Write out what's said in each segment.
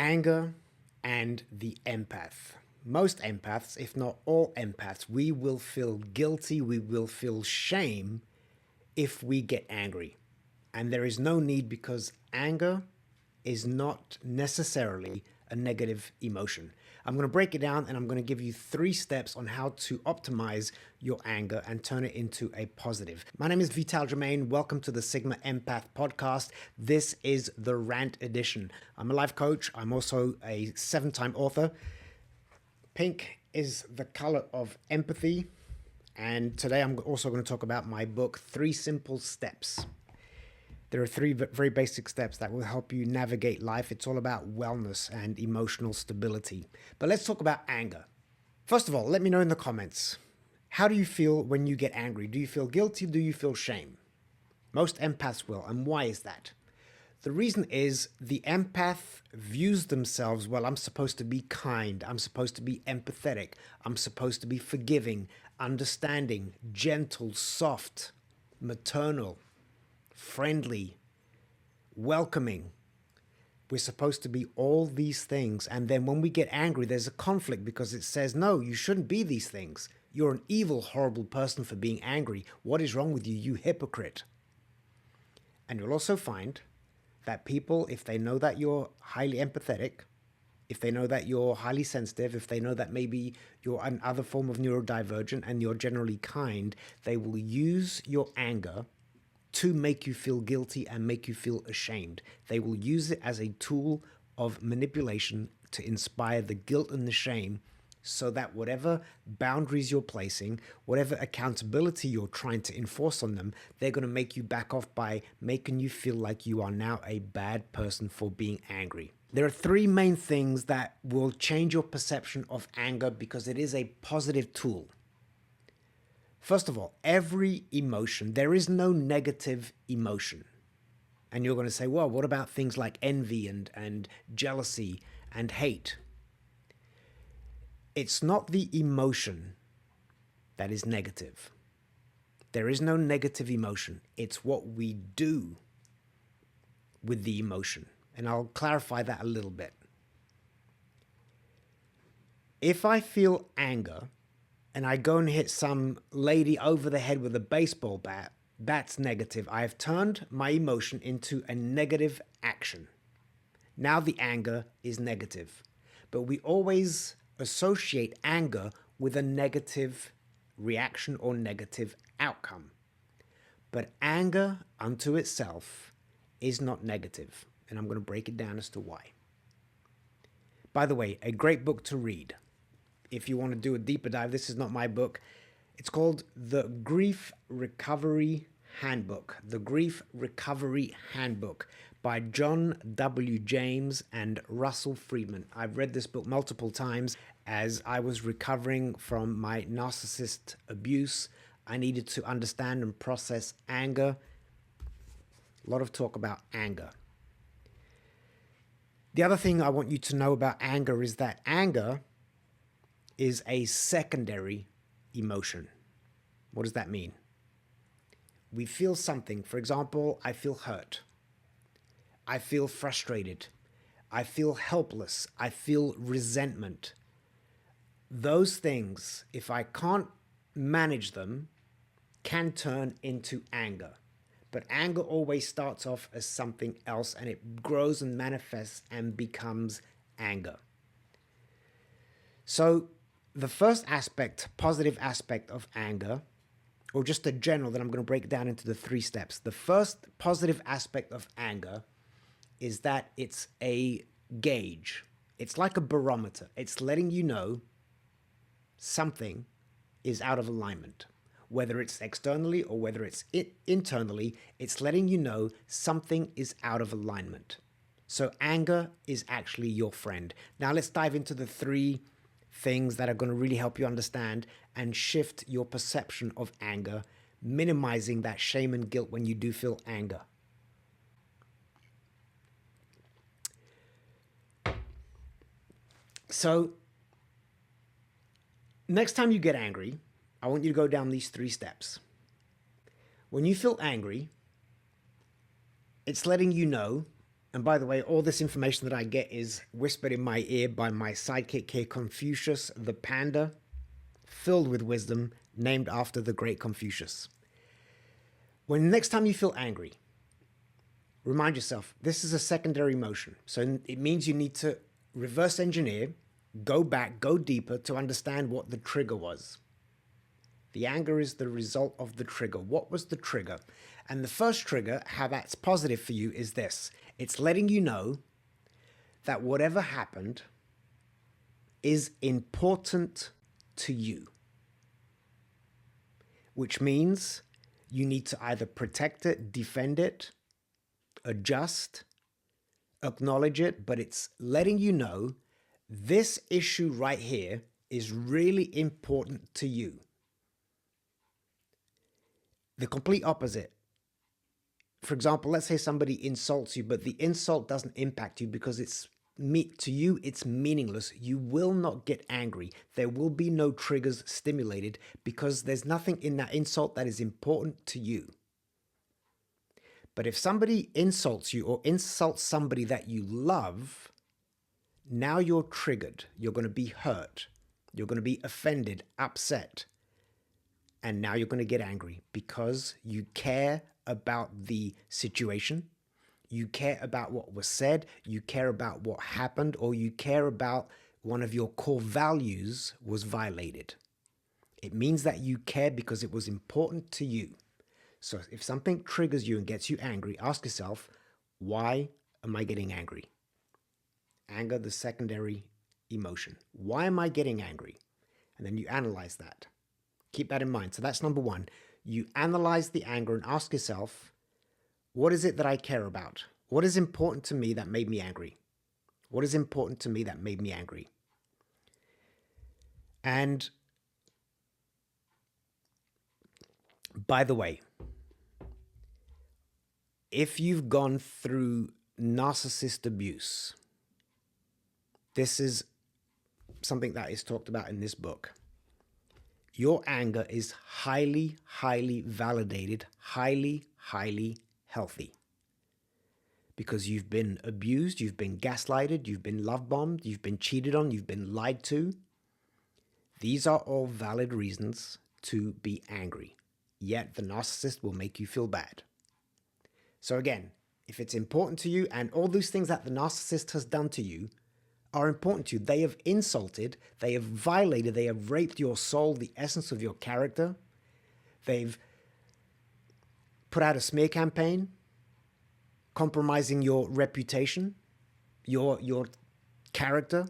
Anger and the empath. Most empaths, if not all empaths, we will feel guilty, we will feel shame if we get angry. And there is no need, because anger is not necessarily a negative emotion. I'm going to break it down and I'm going to give you 3 steps on how to optimize your anger and turn it into a positive. My name is Germaine. Welcome to the Sigma Empath podcast. This is the Rant Edition. I'm a life coach. I'm also a 7-time author. Pink is the color of empathy. And today I'm also going to talk about my book, 3 Simple Steps. There are 3 very basic steps that will help you navigate life. It's all about wellness and emotional stability. But let's talk about anger. First of all, let me know in the comments, how do you feel when you get angry? Do you feel guilty? Do you feel shame? Most empaths will. And why is that? The reason is the empath views themselves, well, I'm supposed to be kind. I'm supposed to be empathetic. I'm supposed to be forgiving, understanding, gentle, soft, maternal, friendly, welcoming. We're supposed to be all these things. And then when we get angry, there's a conflict because it says, no, you shouldn't be these things. You're an evil, horrible person for being angry. What is wrong with you, you hypocrite? And you'll also find that people, if they know that you're highly empathetic, if they know that you're highly sensitive, if they know that maybe you're another form of neurodivergent and you're generally kind, they will use your anger to make you feel guilty and make you feel ashamed. They will use it as a tool of manipulation to inspire the guilt and the shame, so that whatever boundaries you're placing, whatever accountability you're trying to enforce on them, they're going to make you back off by making you feel like you are now a bad person for being angry. There are 3 main things that will change your perception of anger because it is a positive tool. First of all, every emotion, there is no negative emotion. And you're going to say, well, what about things like envy and jealousy and hate? It's not the emotion that is negative. There is no negative emotion. It's what we do with the emotion. And I'll clarify that a little bit. If I feel anger and I go and hit some lady over the head with a baseball bat, that's negative. I have turned my emotion into a negative action. Now the anger is negative. But we always associate anger with a negative reaction or negative outcome. But anger unto itself is not negative. And I'm going to break it down as to why. By the way, a great book to read. If you want to do a deeper dive, this is not my book. It's called The Grief Recovery Handbook. The Grief Recovery Handbook by John W. James and Russell Friedman. I've read this book multiple times as I was recovering from my narcissist abuse. I needed to understand and process anger. A lot of talk about anger. The other thing I want you to know about anger is that anger is a secondary emotion. What does that mean? We feel something. For example, I feel hurt. I feel frustrated. I feel helpless. I feel resentment. Those things, if I can't manage them, can turn into anger. But anger always starts off as something else and it grows and manifests and becomes anger. So the first aspect, positive aspect of anger, or just a general that I'm going to break down into the 3 steps. The first positive aspect of anger is that it's a gauge. It's like a barometer. It's letting you know something is out of alignment. Whether it's externally or whether it's internally, it's letting you know something is out of alignment. So anger is actually your friend. Now let's dive into the 3 things that are going to really help you understand and shift your perception of anger, minimizing that shame and guilt when you do feel anger. So next time you get angry, I want you to go down these 3 steps. When you feel angry, it's letting you know And by the way, all this information that I get is whispered in my ear by my sidekick here, Confucius the panda, filled with wisdom, named after the great Confucius. When next time you feel angry, remind yourself, this is a secondary emotion. So it means you need to reverse engineer, go back, go deeper to understand what the trigger was. The anger is the result of the trigger. What was the trigger? And the first trigger, how that's positive for you, is this. It's letting you know that whatever happened is important to you, which means you need to either protect it, defend it, adjust, acknowledge it, but it's letting you know this issue right here is really important to you. The complete opposite. For example, let's say somebody insults you, but the insult doesn't impact you because to you, it's meaningless. You will not get angry. There will be no triggers stimulated because there's nothing in that insult that is important to you. But if somebody insults you or insults somebody that you love, now you're triggered. You're going to be hurt. You're going to be offended, upset. And now you're going to get angry because you care about the situation. You care about what was said. You care about what happened, or you care about one of your core values was violated. It means that you care because it was important to you. So if something triggers you and gets you angry, ask yourself, why am I getting angry? Anger, the secondary emotion. Why am I getting angry? And then you analyze that. Keep that in mind. So that's number one. You analyze the anger and ask yourself, what is it that I care about? What is important to me that made me angry? What is important to me that made me angry? And by the way, if you've gone through narcissist abuse, this is something that is talked about in this book. Your anger is highly, highly validated, highly, highly healthy. Because you've been abused, you've been gaslighted, you've been love bombed, you've been cheated on, you've been lied to. These are all valid reasons to be angry. Yet the narcissist will make you feel bad. So again, if it's important to you and all those things that the narcissist has done to you are important to you, they have insulted, they have violated, they have raped your soul, the essence of your character. They've put out a smear campaign, compromising your reputation, your character.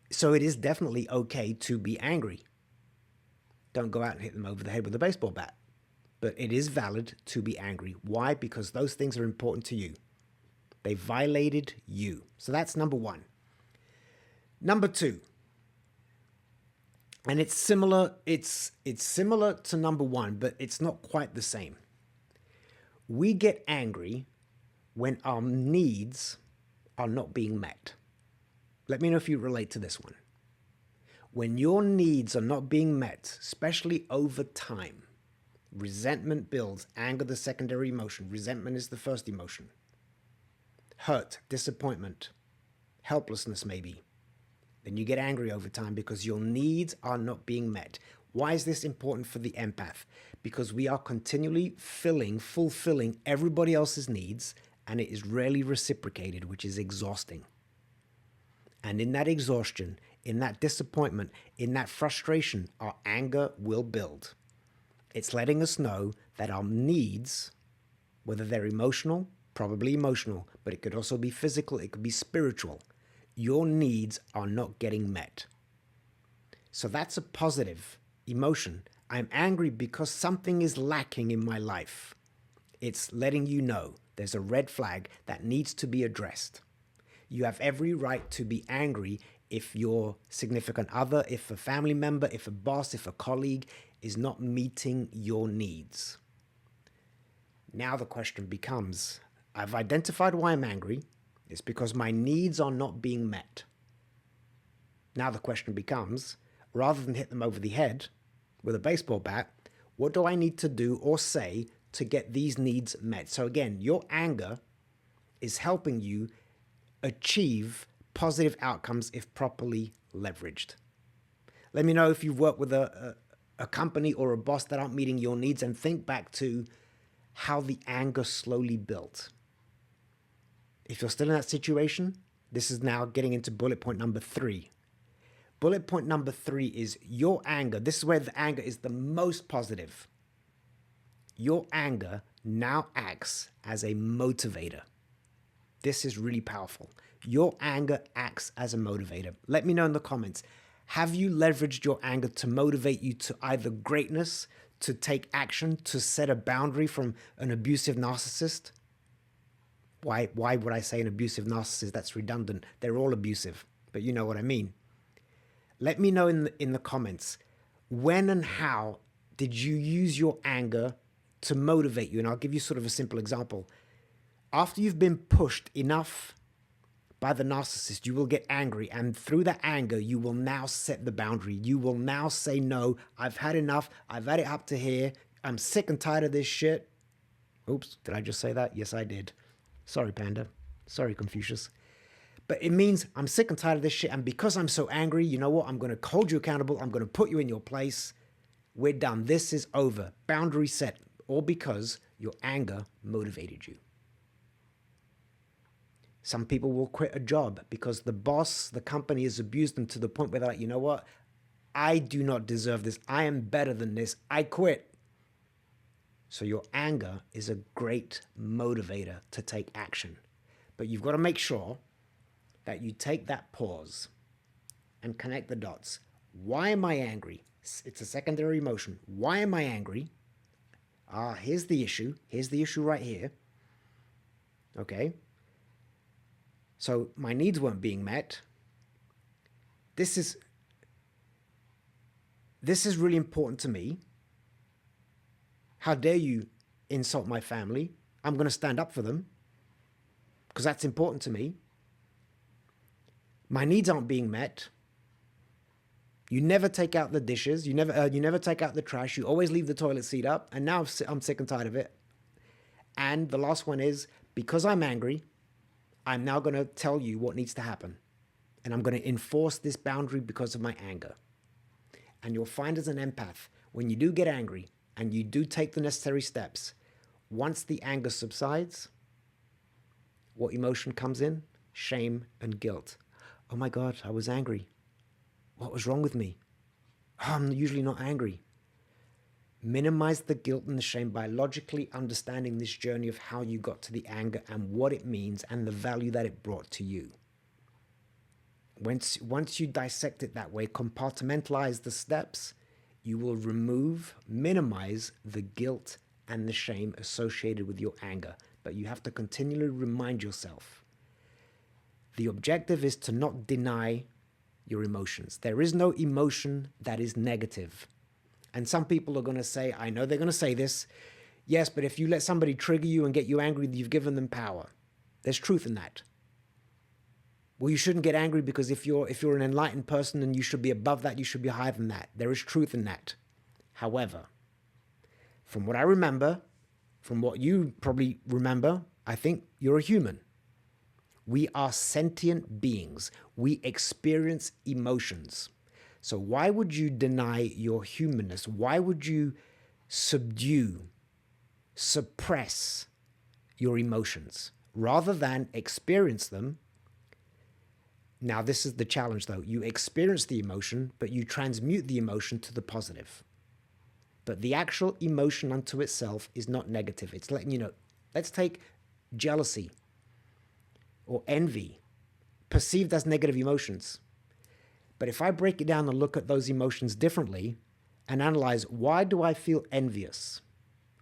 So it is definitely okay to be angry. Don't go out and hit them over the head with a baseball bat. But it is valid to be angry. Why? Because those things are important to you. They violated you. So that's number one. Number two, and it's similar to number one, but it's not quite the same. We get angry when our needs are not being met. Let me know if you relate to this one. When your needs are not being met, especially over time, resentment builds. Anger, the secondary emotion. Resentment is the first emotion. Hurt, disappointment, helplessness maybe. Then you get angry over time because your needs are not being met. Why is this important for the empath? Because we are continually fulfilling everybody else's needs, and it is rarely reciprocated, which is exhausting. And in that exhaustion, in that disappointment, in that frustration, our anger will build. It's letting us know that our needs, whether they're emotional, probably emotional, but it could also be physical, it could be spiritual. Your needs are not getting met. So that's a positive emotion. I'm angry because something is lacking in my life. It's letting you know there's a red flag that needs to be addressed. You have every right to be angry if your significant other, if a family member, if a boss, if a colleague is not meeting your needs. Now the question becomes, I've identified why I'm angry. It's because my needs are not being met. Now the question becomes, rather than hit them over the head with a baseball bat, what do I need to do or say to get these needs met? So again, your anger is helping you achieve positive outcomes if properly leveraged. Let me know if you've worked with a company or a boss that aren't meeting your needs, and think back to how the anger slowly built. If you're still in that situation, this is now getting into bullet point number 3. Bullet point number 3 is your anger. This is where the anger is the most positive. Your anger now acts as a motivator. This is really powerful. Your anger acts as a motivator. Let me know in the comments. Have you leveraged your anger to motivate you to either greatness, to take action, to set a boundary from an abusive narcissist? Why would I say an abusive narcissist? That's redundant. They're all abusive, but you know what I mean. Let me know in the comments, when and how did you use your anger to motivate you? And I'll give you sort of a simple example. After you've been pushed enough by the narcissist, you will get angry. And through that anger, you will now set the boundary. You will now say, no, I've had enough. I've had it up to here. I'm sick and tired of this shit. Oops, did I just say that? Yes, I did. Sorry, Panda. Sorry, Confucius. But it means I'm sick and tired of this shit. And because I'm so angry, you know what? I'm going to hold you accountable. I'm going to put you in your place. We're done. This is over. Boundary set. All because your anger motivated you. Some people will quit a job because the boss, the company has abused them to the point where they're like, you know what? I do not deserve this. I am better than this. I quit. So your anger is a great motivator to take action. But you've got to make sure that you take that pause and connect the dots. Why am I angry? It's a secondary emotion. Why am I angry? Here's the issue. Here's the issue right here. Okay. So my needs weren't being met. This is really important to me. How dare you insult my family? I'm going to stand up for them because that's important to me. My needs aren't being met. You never take out the dishes. You never take out the trash. You always leave the toilet seat up. And now I'm sick and tired of it. And the last one is, because I'm angry, I'm now going to tell you what needs to happen. And I'm going to enforce this boundary because of my anger. And you'll find as an empath, when you do get angry and you do take the necessary steps, once the anger subsides, what emotion comes in? Shame and guilt. Oh my God, I was angry. What was wrong with me? Oh, I'm usually not angry. Minimize the guilt and the shame by logically understanding this journey of how you got to the anger and what it means and the value that it brought to you. Once you dissect it that way, compartmentalize the steps, you will minimize the guilt and the shame associated with your anger. But you have to continually remind yourself. The objective is to not deny your emotions. There is no emotion that is negative. And some people are going to say, I know they're going to say this, yes, but if you let somebody trigger you and get you angry, you've given them power. There's truth in that. Well, you shouldn't get angry because if you're an enlightened person and you should be above that, you should be higher than that. There is truth in that. However, from what I remember, from what you probably remember, I think you're a human. We are sentient beings. We experience emotions. So why would you deny your humanness? Why would you subdue, suppress your emotions rather than experience them? Now, this is the challenge, though. You experience the emotion, but you transmute the emotion to the positive. But the actual emotion unto itself is not negative. It's letting you know. Let's take jealousy or envy, perceived as negative emotions. But if I break it down and look at those emotions differently and analyze, why do I feel envious?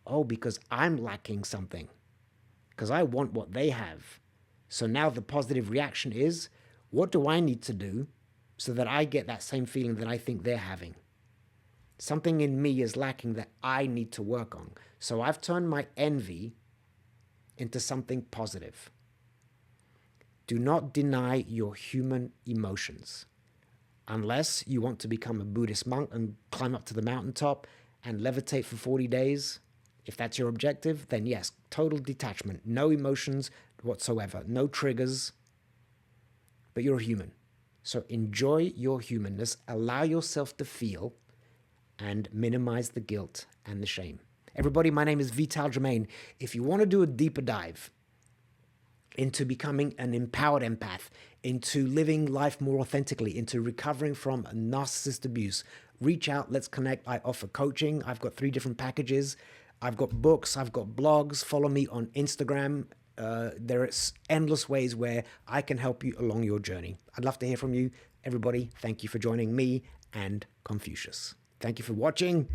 Oh, because I'm lacking something. Because I want what they have. So now the positive reaction is, what do I need to do so that I get that same feeling that I think they're having? Something in me is lacking that I need to work on. So I've turned my envy into something positive. Do not deny your human emotions. Unless you want to become a Buddhist monk and climb up to the mountaintop and levitate for 40 days, if that's your objective, then yes, total detachment, no emotions, whatsoever. No triggers, but you're a human. So enjoy your humanness, allow yourself to feel, and minimize the guilt and the shame. Everybody, my name is Germaine. If you want to do a deeper dive into becoming an empowered empath, into living life more authentically, into recovering from narcissist abuse, reach out, let's connect. I offer coaching. I've got 3 different packages. I've got books, I've got blogs. Follow me on Instagram. There are endless ways where I can help you along your journey. I'd love to hear from you. Everybody, thank you for joining me and Confucius. Thank you for watching,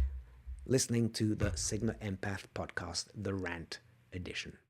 listening to the Sigma Empath podcast, the Rant Edition.